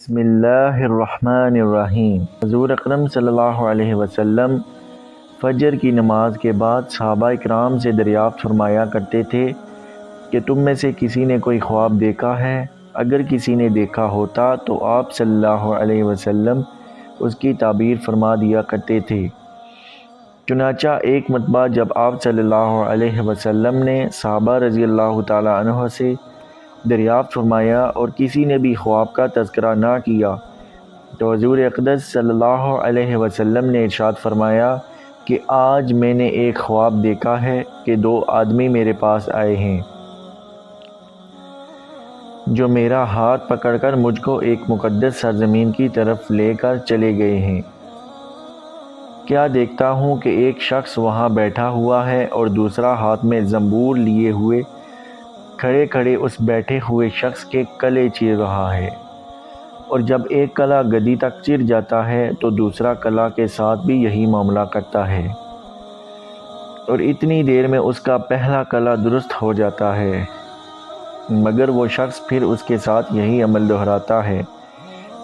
بسم اللہ الرحمن الرحیم۔ حضور اکرم صلی اللہ علیہ وسلم فجر کی نماز کے بعد صحابہ اکرام سے دریافت فرمایا کرتے تھے کہ تم میں سے کسی نے کوئی خواب دیکھا ہے؟ اگر کسی نے دیکھا ہوتا تو آپ صلی اللہ علیہ وسلم اس کی تعبیر فرما دیا کرتے تھے۔ چنانچہ ایک مرتبہ جب آپ صلی اللہ علیہ وسلم نے صحابہ رضی اللہ تعالی عنہ سے دریافت فرمایا اور کسی نے بھی خواب کا تذکرہ نہ کیا تو حضور اقدس صلی اللہ علیہ وسلم نے ارشاد فرمایا کہ آج میں نے ایک خواب دیکھا ہے کہ دو آدمی میرے پاس آئے ہیں جو میرا ہاتھ پکڑ کر مجھ کو ایک مقدس سرزمین کی طرف لے کر چلے گئے ہیں۔ کیا دیکھتا ہوں کہ ایک شخص وہاں بیٹھا ہوا ہے اور دوسرا ہاتھ میں زنبور لیے ہوئے کھڑے کھڑے اس بیٹھے ہوئے شخص کے کلے چیر رہا ہے، اور جب ایک کلا گدی تک چر جاتا ہے تو دوسرا کلا کے ساتھ بھی یہی معاملہ کرتا ہے، اور اتنی دیر میں اس کا پہلا کلا درست ہو جاتا ہے، مگر وہ شخص پھر اس کے ساتھ یہی عمل دہراتا ہے۔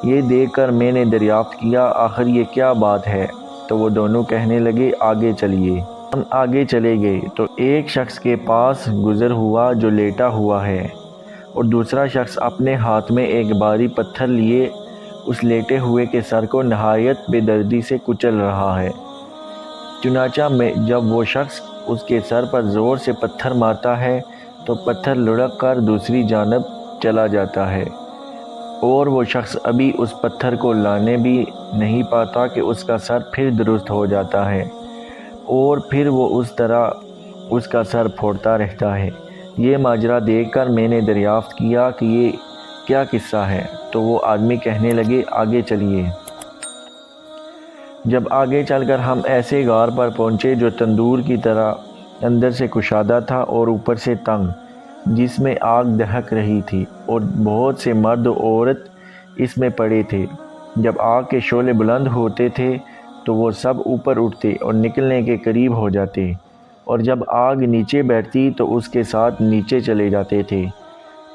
یہ دیکھ کر میں نے دریافت کیا آخر یہ کیا بات ہے؟ تو وہ دونوں کہنے لگے آگے چلیے۔ ہم آگے چلے گئے تو ایک شخص کے پاس گزر ہوا جو لیٹا ہوا ہے، اور دوسرا شخص اپنے ہاتھ میں ایک بھاری پتھر لیے اس لیٹے ہوئے کے سر کو نہایت بے دردی سے کچل رہا ہے۔ چنانچہ جب وہ شخص اس کے سر پر زور سے پتھر مارتا ہے تو پتھر لڑک کر دوسری جانب چلا جاتا ہے، اور وہ شخص ابھی اس پتھر کو لانے بھی نہیں پاتا کہ اس کا سر پھر درست ہو جاتا ہے، اور پھر وہ اس طرح اس کا سر پھوڑتا رہتا ہے۔ یہ ماجرا دیکھ کر میں نے دریافت کیا کہ یہ کیا قصہ ہے؟ تو وہ آدمی کہنے لگے آگے چلیے۔ جب آگے چل کر ہم ایسے غار پر پہنچے جو تندور کی طرح اندر سے کشادہ تھا اور اوپر سے تنگ، جس میں آگ دہک رہی تھی، اور بہت سے مرد و عورت اس میں پڑے تھے۔ جب آگ کے شعلے بلند ہوتے تھے تو وہ سب اوپر اٹھتے اور نکلنے کے قریب ہو جاتے، اور جب آگ نیچے بیٹھتی تو اس کے ساتھ نیچے چلے جاتے تھے۔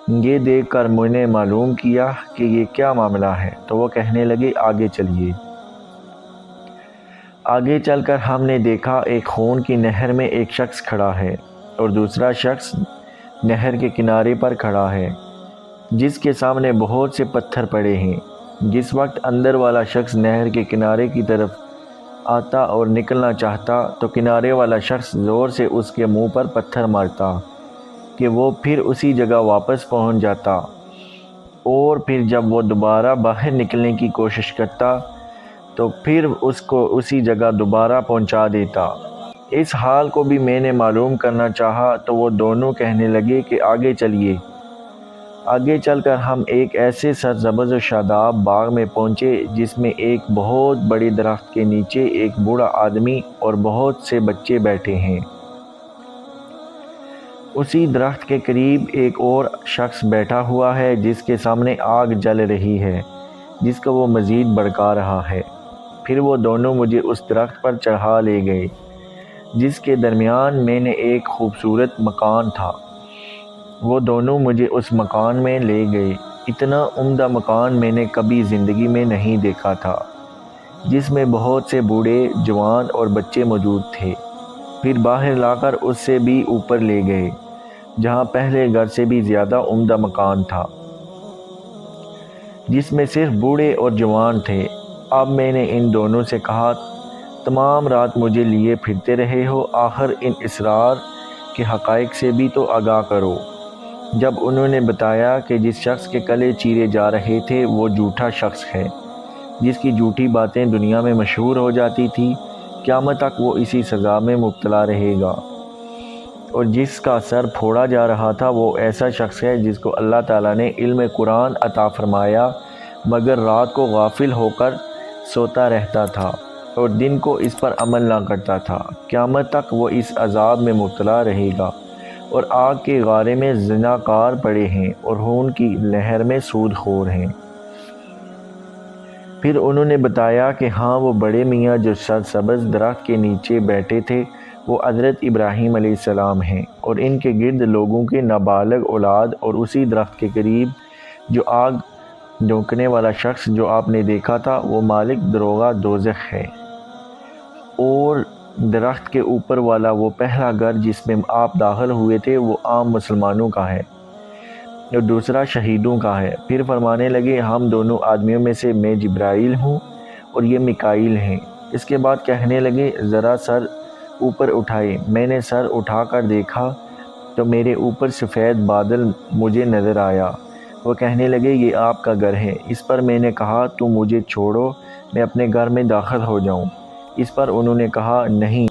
یہ دیکھ کر میں نے معلوم کیا کہ یہ کیا معاملہ ہے، تو وہ کہنے لگے آگے چلیے۔ آگے چل کر ہم نے دیکھا ایک خون کی نہر میں ایک شخص کھڑا ہے، اور دوسرا شخص نہر کے کنارے پر کھڑا ہے جس کے سامنے بہت سے پتھر پڑے ہیں۔ جس وقت اندر والا شخص نہر کے کنارے کی طرف آتا اور نکلنا چاہتا تو کنارے والا شخص زور سے اس کے منہ پر پتھر مارتا کہ وہ پھر اسی جگہ واپس پہنچ جاتا، اور پھر جب وہ دوبارہ باہر نکلنے کی کوشش کرتا تو پھر اس کو اسی جگہ دوبارہ پہنچا دیتا۔ اس حال کو بھی میں نے معلوم کرنا چاہا تو وہ دونوں کہنے لگے کہ آگے چلیے۔ آگے چل کر ہم ایک ایسے سرسبز و شاداب باغ میں پہنچے جس میں ایک بہت بڑے درخت کے نیچے ایک بوڑھا آدمی اور بہت سے بچے بیٹھے ہیں۔ اسی درخت کے قریب ایک اور شخص بیٹھا ہوا ہے جس کے سامنے آگ جل رہی ہے جس کو وہ مزید بھڑکا رہا ہے۔ پھر وہ دونوں مجھے اس درخت پر چڑھا لے گئے جس کے درمیان میں نے ایک خوبصورت مکان تھا۔ وہ دونوں مجھے اس مکان میں لے گئے۔ اتنا عمدہ مکان میں نے کبھی زندگی میں نہیں دیکھا تھا، جس میں بہت سے بوڑھے، جوان اور بچے موجود تھے۔ پھر باہر لا کر اس سے بھی اوپر لے گئے جہاں پہلے گھر سے بھی زیادہ عمدہ مکان تھا جس میں صرف بوڑھے اور جوان تھے۔ اب میں نے ان دونوں سے کہا تمام رات مجھے لیے پھرتے رہے ہو، آخر ان اسرار کے حقائق سے بھی تو آگاہ کرو۔ جب انہوں نے بتایا کہ جس شخص کے کلے چیرے جا رہے تھے وہ جھوٹا شخص ہے جس کی جھوٹی باتیں دنیا میں مشہور ہو جاتی تھی، قیامت تک وہ اسی سزا میں مبتلا رہے گا، اور جس کا سر پھوڑا جا رہا تھا وہ ایسا شخص ہے جس کو اللہ تعالیٰ نے علم قرآن عطا فرمایا مگر رات کو غافل ہو کر سوتا رہتا تھا اور دن کو اس پر عمل نہ کرتا تھا، قیامت تک وہ اس عذاب میں مبتلا رہے گا، اور آگ کے غارے میں زناکار پڑے ہیں اور خون کی نہر میں سود خور ہیں۔ پھر انہوں نے بتایا کہ ہاں وہ بڑے میاں جو سرسبز درخت کے نیچے بیٹھے تھے وہ حضرت ابراہیم علیہ السلام ہیں، اور ان کے گرد لوگوں کے نابالغ اولاد، اور اسی درخت کے قریب جو آگ ڈھونکنے والا شخص جو آپ نے دیکھا تھا وہ مالک دروغہ دوزخ ہے، اور درخت کے اوپر والا وہ پہلا گھر جس میں آپ داخل ہوئے تھے وہ عام مسلمانوں کا ہے اور دوسرا شہیدوں کا ہے۔ پھر فرمانے لگے ہم دونوں آدمیوں میں سے میں جبرائیل ہوں اور یہ میکائیل ہیں۔ اس کے بعد کہنے لگے ذرا سر اوپر اٹھائے۔ میں نے سر اٹھا کر دیکھا تو میرے اوپر سفید بادل مجھے نظر آیا۔ وہ کہنے لگے یہ آپ کا گھر ہے۔ اس پر میں نے کہا تو مجھے چھوڑو میں اپنے گھر میں داخل ہو جاؤں۔ اس پر انہوں نے کہا نہیں،